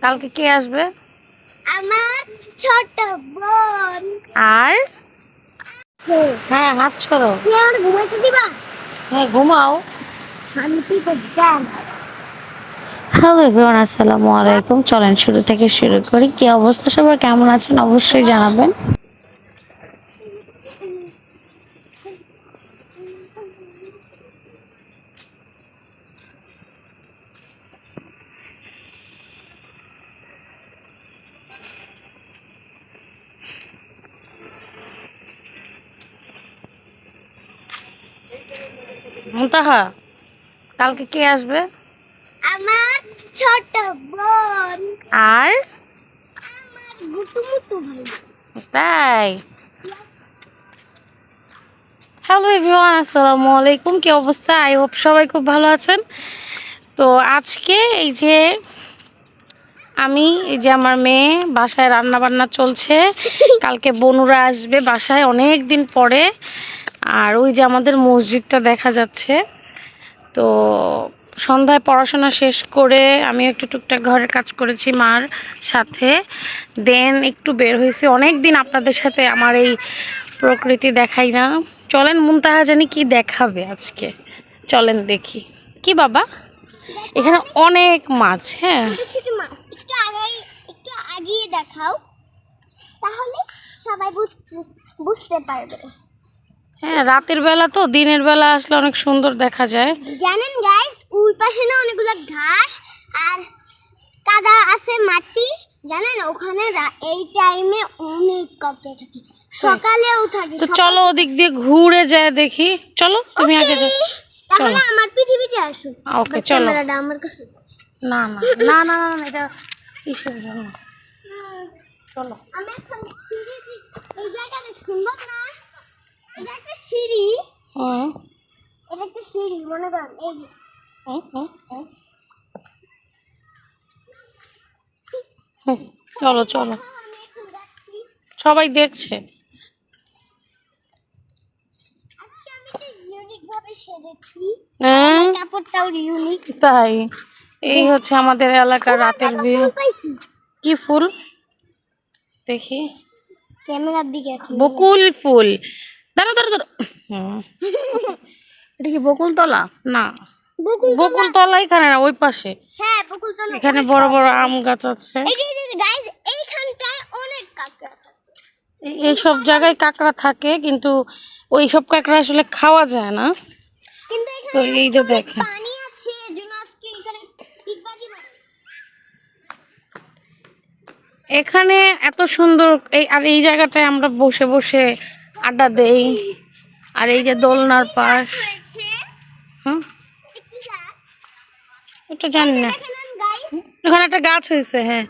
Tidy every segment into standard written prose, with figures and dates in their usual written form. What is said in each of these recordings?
কালকে কে আসবে? আমার ছোট বোন। আর হ্যাঁ, হাত ছড়ো। তুমি আমার ঘুমাইতে দিবা? হ্যাঁ, ঘুমাও। শান্তিতে গান। হ্যালো এভরিওয়ান, আসসালামু আলাইকুম। চলেন শুরু থেকে শুরু করি। কি অবস্থা সবার, কেমন আছেন অবশ্যই জানাবেন। মুনতাহা, কালকে কে আসবে? আমার ছোট বোন। আর আমার গুটুমুটু ভাই। তাই। হ্যালো এভরিওয়ান, আসসালামু আলাইকুম। কি অবস্থা? আই হোপ সবাই খুব ভালো আছেন। তো আজকে এই যে আমার মেয়ে বাসায় রান্না বান্না চলছে। কালকে বনুরা আসবে বাসায় অনেক দিন পরে। আর ওই যে আমাদের মসজিদটা দেখা যাচ্ছে। তো সন্ধ্যায় পড়াশোনা শেষ করে আমি একটু টুকটাক ঘরের কাজ করেছি মার সাথে। দেন একটু বের হয়েছি। অনেক দিন আপনাদের সাথে আমার এই প্রকৃতি দেখাই না। চলেন মুনতাহা জানি কি দেখাবে আজকে, চলেন দেখি। কি বাবা, এখানে অনেক মাছ। হ্যাঁ, ছোট ছোট মাছ। একটু আগিয়ে দেখাও, তাহলে সবাই বুঝতে পারবে। হ্যাঁ, রাতের বেলা তো, দিনের বেলা আসলে অনেক সুন্দর দেখা যায়। জানেন গাইস, ওই পাশে না অনেকগুলো ঘাস আর কাদা আছে, মাটি। জানেন ওখানে এই টাইমে অনেক কাঁকড়া থাকে, সকালেও থাকে। তো চলো ওদিক দিয়ে ঘুরে যায় দেখি। চলো, তুমি আগে যাও। তাহলে আমার পিছে পিছে আসুন। ওকে, চলো। ক্যামেরাটা আমার কাছে। না না না না না, এটা কিসের জন্য? চলো। আমি এখন সিঁড়ি এই জায়গাটা সুন্দর না? এটা একটা সিঁড়ি। হুম এটা একটা সিঁড়ি, মনে করেন এই যে। হুম হুম হুম। হুম, চলো চলো, আমি এখন যাচ্ছি। সবাই দেখছে। আজকে আমি তো ইউনিক ভাবে সেজেছি। হ্যাঁ, আমার কাপড়টাও ইউনিক। তাই। এই হচ্ছে আমাদের এলাকার রাতের ভিউ। কি ফুল দেখি? ক্যামেরার দিকে আছে। বকুল ফুল। দাঁড়া দাঁড়া দাঁড়া। হুম, এটা কি বকুল তলা? না, বকুল তলা এখানে না, ওই পাশে। হ্যাঁ, বকুলতলা। এখানে বড় বড় আম গাছ আছে। এই যে গাইস, এইখানটায় অনেক কাঁকড়া থাকে। এইসব জায়গায় কাঁকড়া থাকে, কিন্তু ওই সব কাঁকড়া আসলে খাওয়া যায় না। কিন্তু তো এখানে এই যে অনেক দেখেন, পানি আছে, এজন্য আজকে এখানে পিকবাজি মারে। এখানে এত সুন্দর এই জায়গাটায় আমরা বসে বসে আড্ডা দেই। আর এই যে দোলনার পাশ। হয়েছে হুম, একটি গাছ। এটা জানি না। দেখেন গাইস, ওখানে একটা গাছ হয়েছে। হ্যাঁ,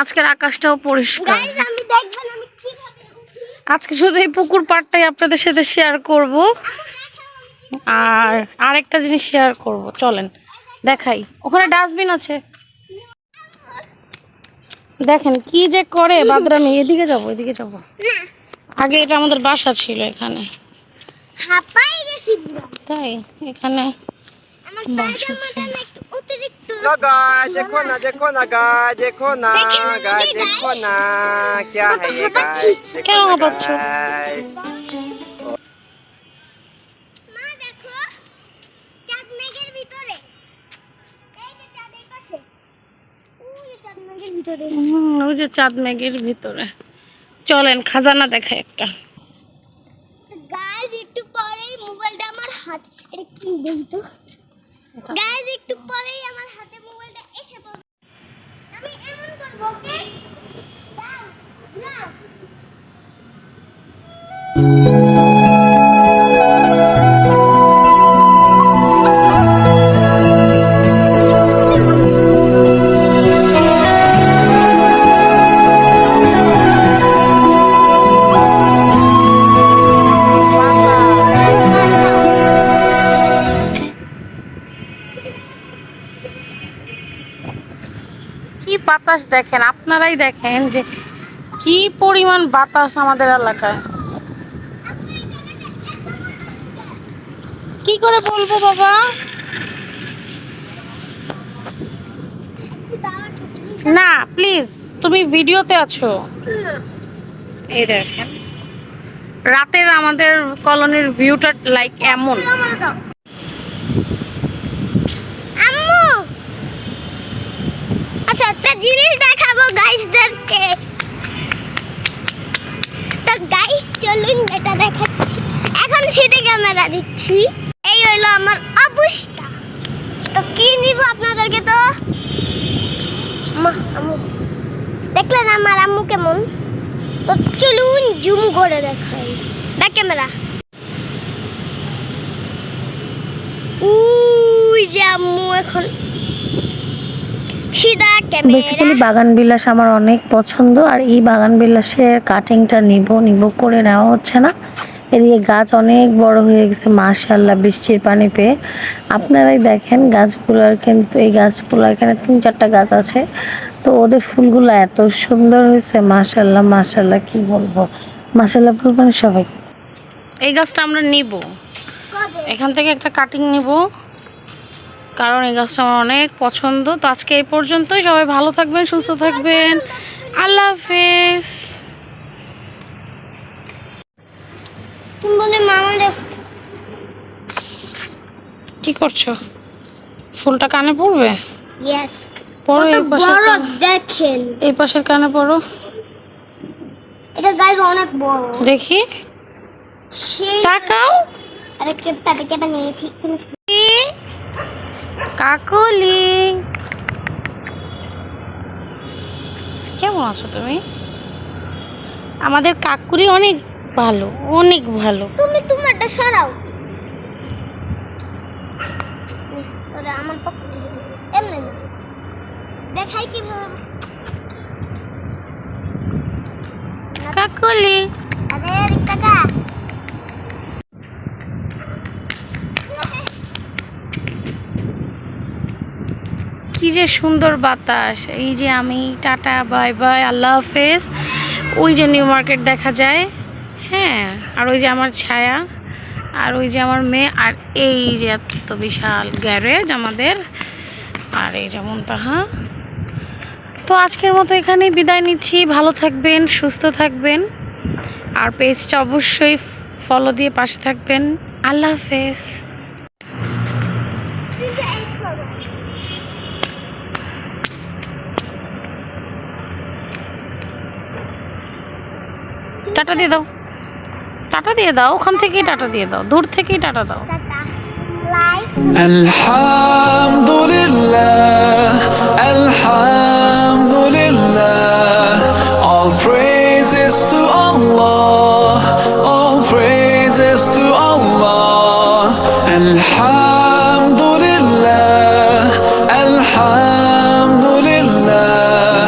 আজকের আকাশটাও পরিষ্কার। গাইস আমি দেখবেন আমি কিভাবে উঠি। আজকে শুধু এই পুকুর পাড়টাই আপনাদের সাথে শেয়ার করব। আর আরেকটা জিনিস শেয়ার করব, চলেন দেখাই। ওখানে ডাস্টবিন আছে, দেখেন কি যে করে বাদরামি। এদিকে যাবো, এদিকে যাবো। আগে এটা আমাদের বাসা ছিল এখানে। হাঁপাই গেছি পুরো। তাই এখানে আমার বাসা পায়জামাটা ছিল। না একটু অতিরিক্ত। लो गाइस देखो ना गाइस देखो ना गाइस देखिए देखो गाइस। ना क्या है ये गाइस देखो কেন ना পাচ্ছ? गाइस মা দেখো, চাঁদ মেঘের ভিতরে। এই যে চাঁদের পাশে। ওই যে চাঁদ মেঘের ভিতরে। ওই যে চাঁদ মেঘের ভিতরে। চলেন খাজানা দেখাই একটা। গাইস একটু পরেই মোবাইলটা আমার হাত, এটা কি দেখি তো। গাইস একটু পরেই আমার হাতে মোবাইলটা এসে পড়বে। আমি এমন করব, ওকে? দাও, নাও। কি বাতাস দেখেন, আপনারাই দেখেন যে কি পরিমাণ বাতাস আমাদের এলাকায়। কি করে বলবো বাবা? না, প্লিজ, তুমি ভিডিওতে আছো। এই দেখেন রাতের আমাদের কলোনির ভিউটা লাইক এমন। আম্মু, আচ্ছা একটা জিনিস দেখাবো গাইসদেরকে। তো গাইস চলুন এটা দেখাচ্ছি। এখন সিটি ক্যামেরা দিচ্ছি। এই হলো আমার অবস্থা। তো কি নিব আপনাদেরকে? তো আম্মু দেখলেন আমার আম্মু কেমন? তো চলুন জুম করে দেখাই। দেখ ক্যামেরা, উই যে আম্মু এখন সিধা বেসিক্যালি ক্যামেরা। বাগান বিলাস আমার অনেক পছন্দ, আর এই বাগান বিলাসের কাটিংটা নিব করে নেওয়া হচ্ছে না। এদিকে গাছ অনেক বড় হয়ে গেছে মাশাআল্লাহ বৃষ্টির পানি পেয়ে। আপনারাই দেখেন গাছগুলোর, কিন্তু এই গাছগুলো এখানে 3-4টা গাছ আছে, তো ওদের ফুলগুলো এত সুন্দর হয়েছে মাশাআল্লাহ মাশাআল্লাহ, কি বলবো, মাশাআল্লাহ বলবেন সবাই। এই গাছটা আমরা নিব, এখান থেকে একটা কাটিং নিব, কারণ এই গাছটা আমার অনেক পছন্দ। তো আজকে এই পর্যন্তই, সবাই ভালো থাকবেন, সুস্থ থাকবেন, আল্লাহ হাফেজ। তুমি বলে মামা কি করছো? ফুলটা কানে পড়বে? ইয়েস, পড়ো, কত এই পাশের বড় কানে, দেখেন। এই পাশের কানে পড়ো, এটা গাইস অনেক বড়। দেখি, সেই তাকাও। আরে কেটা নিয়েছি। কাকলি, কেমন আছো তুমি? আমাদের কাকুরি অনেক ভালো, অনেক ভালো। তুমি তোমারটা সরাও। ওরে আমার পক্ষ থেকে এমনি না। দেখাই কিভাবে। কাকলি, আরে টাকা কি যে সুন্দর বাতাস। এই যে আমি, টাটা বাই বাই, আল্লাহ হাফেজ। ওই যে নিউ মার্কেট দেখা যায়, হ্যাঁ, আর ওই যে আমার ছায়া, আর ওই যে আমার মেয়ে, আর এই যে এত বিশাল গ্যারেজ আমাদের, আর এই যেমন তাহা। তো আজকের মতো এখানেই বিদায় নিচ্ছি। ভালো থাকবেন, সুস্থ থাকবেন, আর পেজটা অবশ্যই ফলো দিয়ে পাশে থাকবেন। আল্লাহ হাফেজ। টাটা দিয়ে দাও, টাটা দিয়ে দাও, ওখান থেকেই টাটা দিয়ে দাও, দূর থেকেই টাটা দাও। Tata like Alhamdulillah, Alhamdulillah, all praises to Allah, all praises to Allah. Alhamdulillah, Alhamdulillah,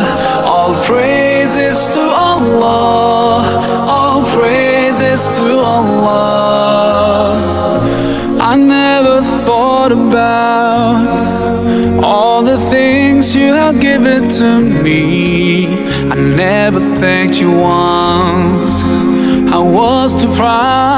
all praises to Allah, all praises to Allah. I never thought about all the things you have given to me. I never thanked you once. I was too proud.